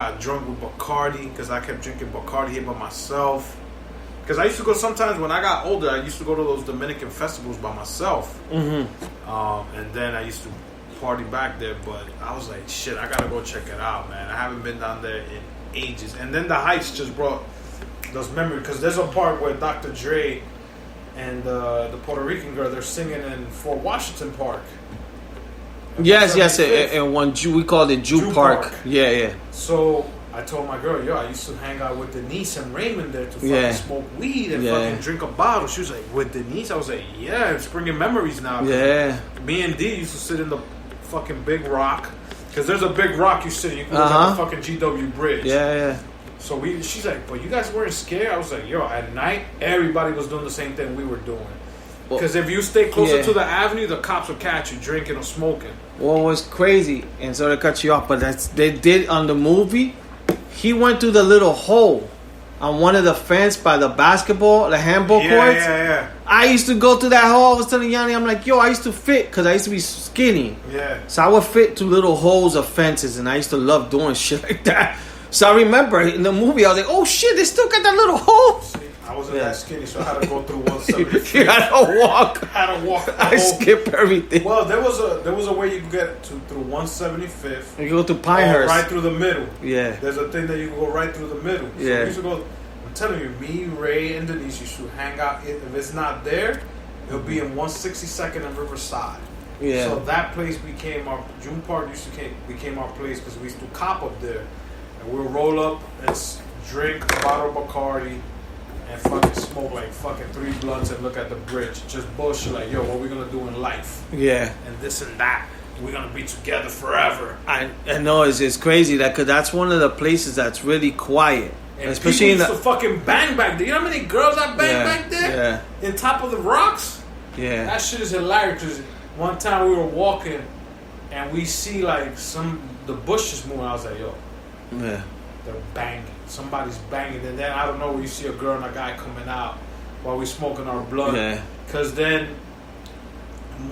got drunk with Bacardi because I kept drinking Bacardi here by myself. Because I used to go sometimes when I got older. I used to go to those Dominican festivals by myself, and then I used to party back there. But I was like, shit, I gotta go check it out, man. I haven't been down there in ages. And then the Heights just brought those memories because there's a part where Dr. Dre and the Puerto Rican girl, they're singing in Fort Washington Park. Yes, and one we called it Jew Park. Yeah. So I told my girl, I used to hang out with Denise and Raymond there to fucking smoke weed and fucking drink a bottle. She was like, with Denise? I was like, yeah, it's bringing memories now. Yeah. Me and D used to sit in the fucking big rock. Because there's a big rock you sit in. You can look at the fucking GW Bridge. Yeah. So she's like, but you guys weren't scared? I was like, at night, everybody was doing the same thing we were doing. Because if you stay closer to the avenue, the cops will catch you drinking or smoking. What was crazy, and so to cut you off, but they did on the movie, he went through the little hole on one of the fence by the handball courts. Yeah. I used to go through that hole. I was telling Yanni, I'm like, I used to fit because I used to be skinny. Yeah. So I would fit through little holes of fences, and I used to love doing shit like that. So I remember in the movie, I was like, oh shit, they still got that little hole. See, I wasn't that skinny, so I had to go through 175. You had to walk. Had to walk. I skip everything. Well, there was a way you could get through 175th. You go to Pinehurst. Right through the middle. Yeah. There's a thing that you can go right through the middle. So yeah. we used to go. I'm telling you, me, Ray, and Denise used to hang out. If it's not there, it'll be in 162nd and Riverside. Yeah. So that place became our June Park. Became our place because we used to cop up there, and we'll roll up and drink a bottle of Bacardi. And fucking smoke like fucking 3 blunts and look at the bridge. Just bullshit like, what we gonna do in life? Yeah. And this and that. We're gonna be together forever. I know it's crazy because that's one of the places that's really quiet. And especially people used to fucking bang back there. You know how many girls I banged back there? Yeah. In top of the rocks? Yeah. That shit is hilarious because one time we were walking and we see like the bushes moving. I was like, Yeah. They're banging. Somebody's banging, and then I don't know where you see a girl and a guy coming out while we smoking our blunt. Yeah. Because then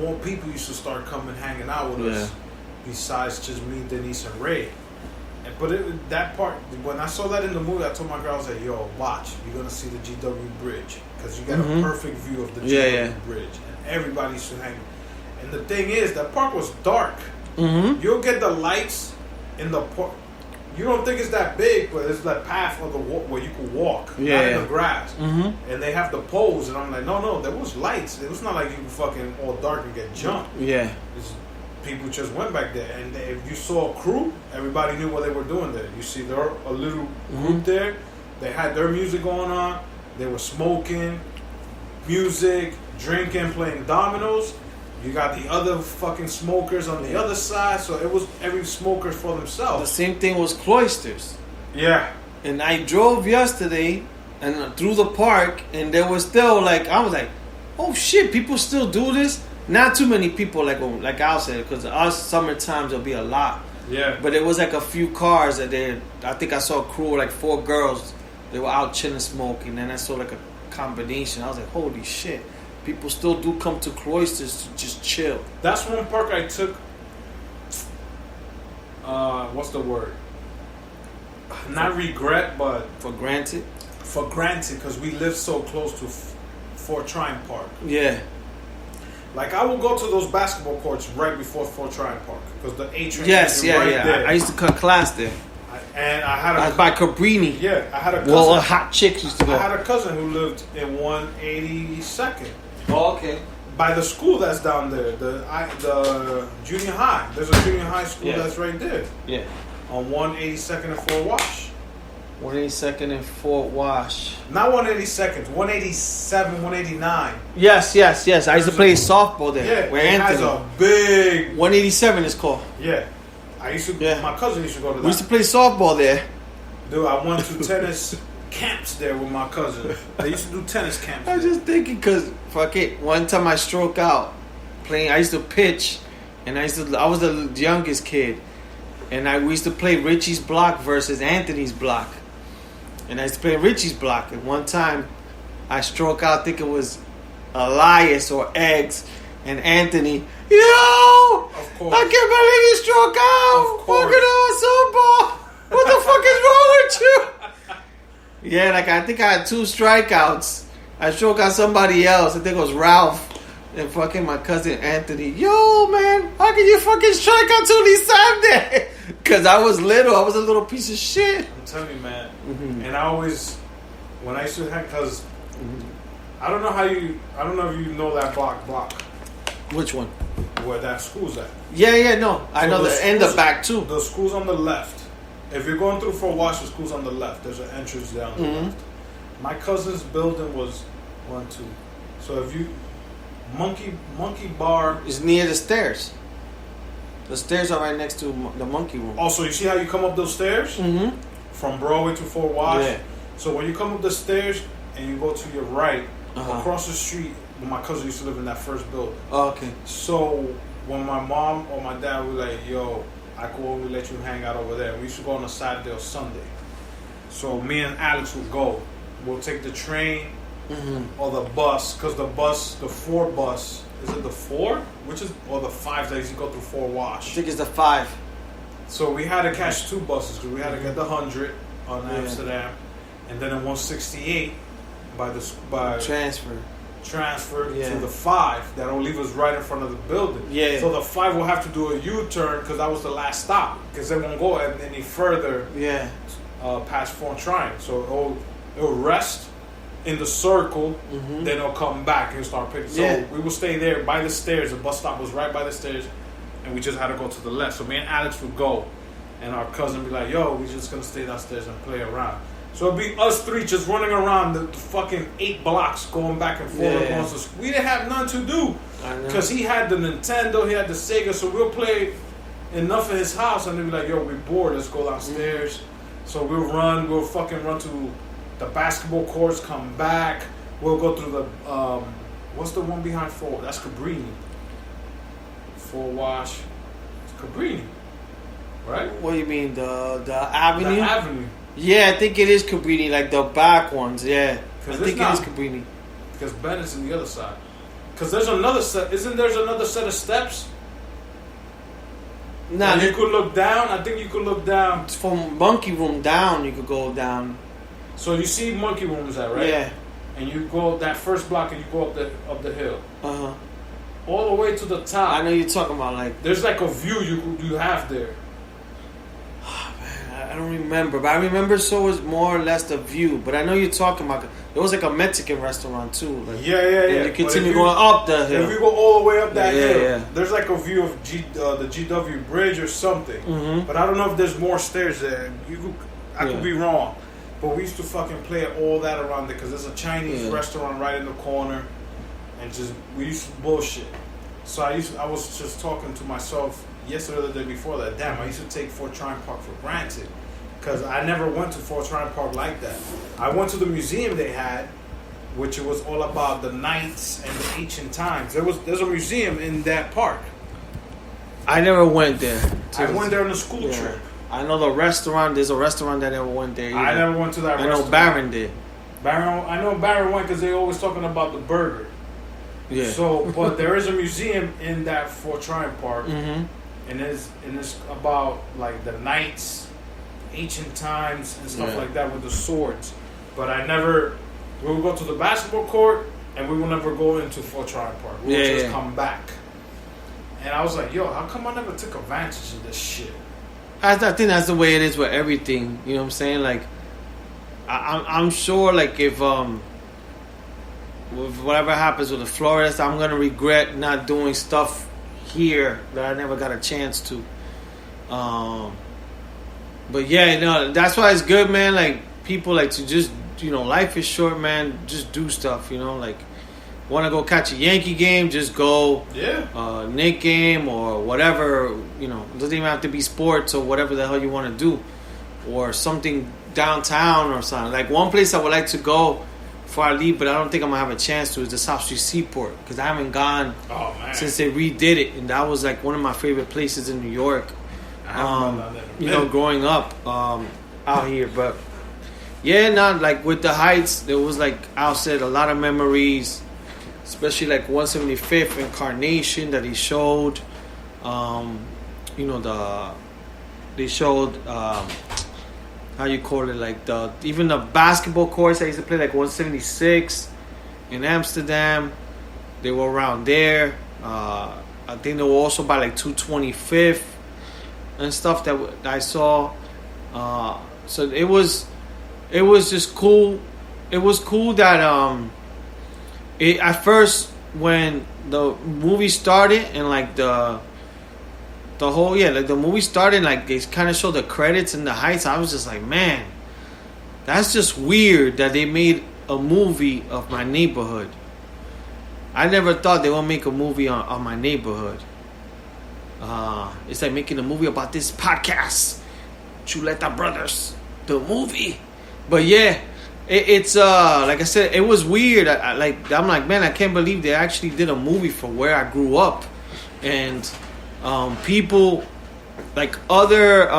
more people used to start coming, hanging out with us. Besides just me, Denise, and Ray. That part, when I saw that in the movie, I told my girl, I was like, watch, you're gonna see the GW Bridge because you got a perfect view of the GW Bridge, and everybody used to hang. And the thing is, that park was dark. Mm-hmm. You'll get the lights in the park. You don't think it's that big, but it's that path of the where you could walk, not in the grass. Mm-hmm. And they have the poles, and I'm like, no, there was lights. It was not like you could fucking all dark and get jumped. Yeah. People just went back there, and if you saw a crew, everybody knew what they were doing there. You see, there a little group there. They had their music going on. They were smoking, music, drinking, playing dominoes. You got the other fucking smokers on the other side, so it was every smoker for themselves. The same thing was Cloisters. Yeah. And I drove yesterday and through the park, and there was still I was like, oh shit, people still do this? Not too many people like I said, because us summer times there'll be a lot. Yeah. But it was like a few cars that I think I saw a crew of like 4 girls. They were out chilling, smoking, and I saw like a combination. I was like, holy shit. People still do come to Cloisters to just chill. That's one park I took. What's the word? Not regret, but for granted. For granted, because we live so close to Fort Tryon Park. Yeah. Like I will go to those basketball courts right before Fort Tryon Park because the A train. There. I used to cut class there. And I had by Cabrini. Yeah, I had a cousin. Well, a hot chick used to go. I had a cousin who lived in 182nd. Oh, okay. By the school that's down there, the junior high. There's a junior high school that's right there. Yeah. On 182nd and Fort Wash. 182nd and Fort Wash. Not 182nd, 187, 189. Yes. I used to play softball there. Yeah, where it Anthony. has a big... 187 is called. Yeah. I used to... My cousin used to go to that. We used to play softball there. Dude, I went to tennis camps there with my cousin. They used to do tennis camps. I was just thinking, because, fuck it, one time I stroke out playing, I used to pitch, and I was the youngest kid, and we used to play Richie's block versus Anthony's block. And I used to play Richie's block, and one time I stroke out, I think it was Elias or Eggs, and Anthony, I can't believe you stroke out. Of course. Fucking on softball. What the fuck is wrong with you? Yeah, like I think I had 2 strikeouts. I struck out somebody else. I think it was Ralph and fucking my cousin Anthony. Yo, man, how can you fucking strike out Tony Sunday? Because I was little. I was a little piece of shit. I'm telling you, man. Mm-hmm. And I always, when I used to hang, because I don't know if you know that block. Which one? Where that school's at. Yeah, no. I know the end, the back too. The school's on the left. If you're going through Fort Wash, the school's on the left. There's an entrance there on the left. My cousin's building was 1, 2. So if you Monkey Bar is near the stairs. The stairs are right next to the monkey room. Oh, so you see how you come up those stairs? Mm-hmm. From Broadway to Fort Wash? Yeah. So when you come up the stairs and you go to your right, across the street, when my cousin used to live in that first building. Oh, okay. So when my mom or my dad were like, yo, I could only let you hang out over there. We used to go on a Saturday or Sunday. So me and Alex would go. We'll take the train or the bus, because the 4 bus, is it the 4? Or the 5 that used to go through Fort Wash? I think it's the 5. So we had to catch 2 buses, because we had to get the 100 on Amsterdam, and then in 168 by transfer to the 5 that'll leave us right in front of the building. Yeah. So the 5 will have to do a U-turn, because that was the last stop, because they won't go any further. Yeah. Past Fort Tryon. So it'll rest in the circle, then it'll come back and start picking. So we will stay there by the stairs. The bus stop was right by the stairs, and we just had to go to the left. So me and Alex would go, and our cousin would be like, yo, we're just gonna stay downstairs and play around. So it'd be us 3 just running around the fucking 8 blocks, going back and forth. We didn't have nothing to do, because he had the Nintendo, he had the Sega, so we'll play enough in his house, and they'd be like, yo, we're bored, let's go downstairs. So we'll fucking run to the basketball courts, come back. We'll go through the, what's the one behind Fort? That's Cabrini. Fort Wash. It's Cabrini. Right? What do you mean? The avenue? The avenue. Yeah, I think it is Cabrini, like the back ones, yeah. I think it is Cabrini. Because Bennett's on the other side. Because there's another set, there's another set of steps? Nah, you could look down. I think you could look down. From Monkey Room down, you could go down. So you see Monkey Room is that, right? Yeah. And you go that first block and you go up the hill. Uh-huh. All the way to the top. I know you're talking about, like, there's like a view you have there. Oh, man, I don't remember, but I remember so was more or less the view. But I know you're talking about. There was like a Mexican restaurant too. Like, yeah. And you continue going up the hill. If you go all the way up that hill, there's like a view of the GW Bridge or something. Mm-hmm. But I don't know if there's more stairs there. I could be wrong. But we used to fucking play all that around there, because there's a Chinese restaurant right in the corner, and we used to bullshit. So I was just talking to myself yesterday or the day before that. Damn, I used to take Fort Tryon Park for granted, because I never went to Fort Tryon Park like that. I went to the museum they had, which was all about the knights and the ancient times. There's a museum in that park. I never went there. I went there on a school trip. I know the restaurant. There's a restaurant that never went there either. I never went to that restaurant. I know Barron did. I know Barron went because they always talking about the burger. Yeah. So, but there is a museum in that Fort Tryon Park, and it's about like the knights, ancient times, and stuff like that with the swords. But we will go to the basketball court, and we will never go into Fort Tryon Park. We'll just come back. And I was like, yo, how come I never took advantage of this shit? I think that's the way it is with everything. You know what I'm saying? Like, I'm sure, like, if with whatever happens with the Flores, I'm gonna regret not doing stuff here that I never got a chance to. But yeah, no, that's why it's good, man. Like, people like to just, life is short, man. Just do stuff, like. Want to go catch a Yankee game? Just go. Yeah. Knick game or whatever. It doesn't even have to be sports or whatever the hell you want to do, or something downtown or something. Like, one place I would like to go before I leave, but I don't think I'm gonna have a chance to, is the South Street Seaport, because I haven't gone since they redid it, and that was like one of my favorite places in New York. Growing up out here, but yeah, not like with the Heights. There was, like Al said, a lot of memories. Especially like 175th Incarnation that he showed. They showed how you call it, like even the basketball courts I used to play, like 176 in Amsterdam. They were around there. I think they were also by like 225th and stuff that I saw. So it was just cool. It was cool that at first when the movie started and like the whole like the movie started, like they kind of showed the credits and the heights. I was just like, man, that's just weird that they made a movie of my neighborhood. I never thought they would make a movie on my neighborhood. It's like making a movie about this podcast, Chuleta Brothers, the movie. But yeah, it's like I said, it was weird. I'm like, man, I can't believe they actually did a movie for where I grew up, and people like other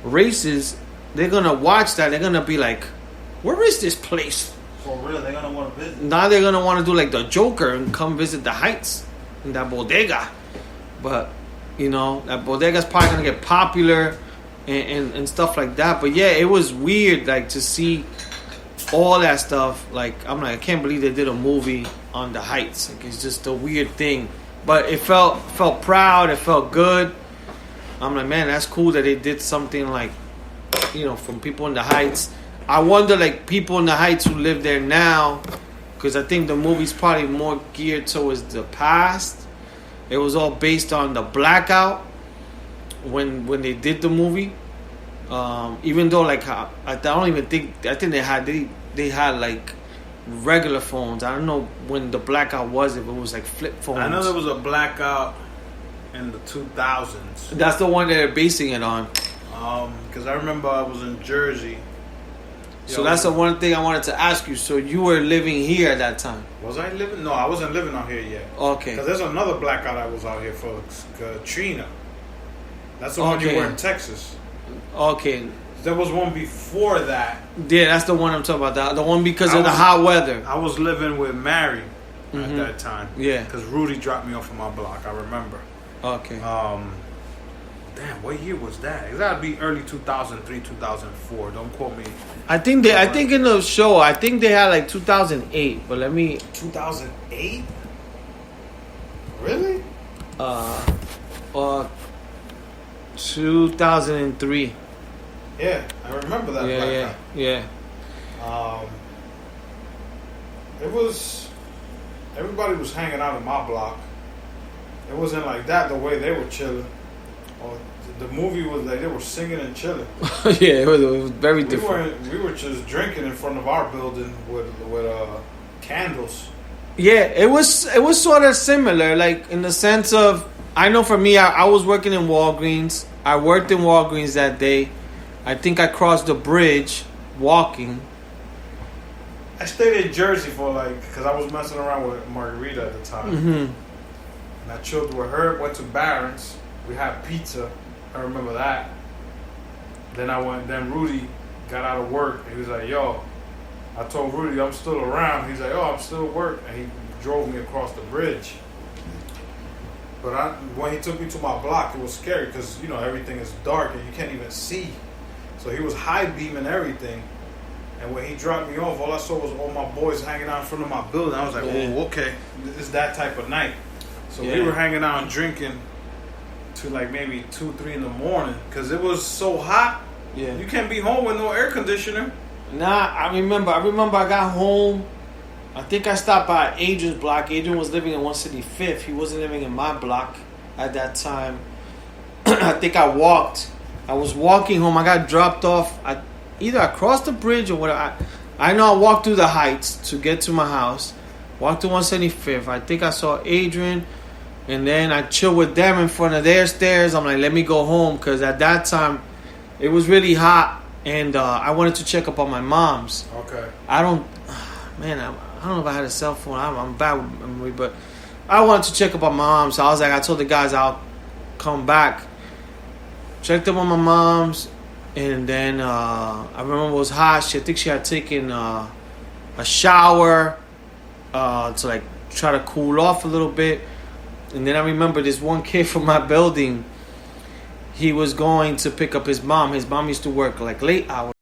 races, they're gonna watch that. They're gonna be like, where is this place? For real, they're gonna want to visit. Now they're gonna want to do like the Joker and come visit the Heights in that bodega. But you know, that bodega's probably gonna get popular and stuff like that. But yeah, it was weird, like to see all that stuff. Like I'm like, I can't believe they did a movie on the Heights. Like it's just a weird thing. But it felt proud. It felt good. I'm like, man, that's cool that they did something like, you know, from people in the Heights. I wonder, like, people in the Heights who live there now, because I think the movie's probably more geared towards the past. It was all based on the blackout when they did the movie. Even though, like, I don't even think, I think they had like regular phones. I don't know when the blackout was, if it was like flip phones. I know there was a blackout in the 2000s. That's the one that they're basing it on. Because I remember I was in Jersey. So that's the one thing I wanted to ask you. So you were living here at that time? Was I living? No, I wasn't living out here yet. Okay. Because there's another blackout I was out here for, Katrina. That's the one you were in Texas. Okay. There was one before that. Yeah, that's the one I'm talking about. The one because of the hot weather. I was living with Mary at that time. Yeah. Because Rudy dropped me off of my block. I remember. Okay. Damn, what year was that? It gotta be early 2003, 2004. Don't quote me. I think in the show, I think they had like 2008. But let me. 2008? Really? 2003. Yeah, I remember that. Yeah. It was. Everybody was hanging out in my block. It wasn't like that the way they were chilling. The movie was like they were singing and chilling. Yeah, it was very different. We were just drinking in front of our building with candles. Yeah, it was sort of similar, like in the sense of, I know for me, I was working in Walgreens. I worked in Walgreens that day. I think I crossed the bridge walking. I stayed in Jersey for because I was messing around with Margarita at the time. Mm-hmm. And I chilled with her, went to Barron's. We had pizza. I remember that. Then Rudy got out of work. He was like, yo, I told Rudy I'm still around. He's like, oh, I'm still at work. And he drove me across the bridge. But when he took me to my block, it was scary because, you know, everything is dark and you can't even see. So he was high beaming everything. And when he dropped me off, all I saw was all my boys hanging out in front of my building. I was like, oh, okay. It's that type of night. So we were hanging out and drinking to like maybe 2, 3 in the morning because it was so hot. Yeah, you can't be home with no air conditioner. Nah, I remember I got home. I think I stopped by Adrian's block. Adrian was living in 175th. He wasn't living in my block at that time. I think I was walking home. I got dropped off. Either I crossed the bridge or whatever. I know I walked through the Heights to get to my house. Walked to 175th. I think I saw Adrian. And then I chilled with them in front of their stairs. I'm like, let me go home. Because at that time, it was really hot. And I wanted to check up on my mom's. Okay. I don't know if I had a cell phone. I'm bad with memory. But I wanted to check up on my mom. So I was like, I told the guys I'll come back. Checked up on my mom's. And then I remember it was hot. I think she had taken a shower to like try to cool off a little bit. And then I remember this one kid from my building. he was going to pick up his mom. His mom used to work like late hours.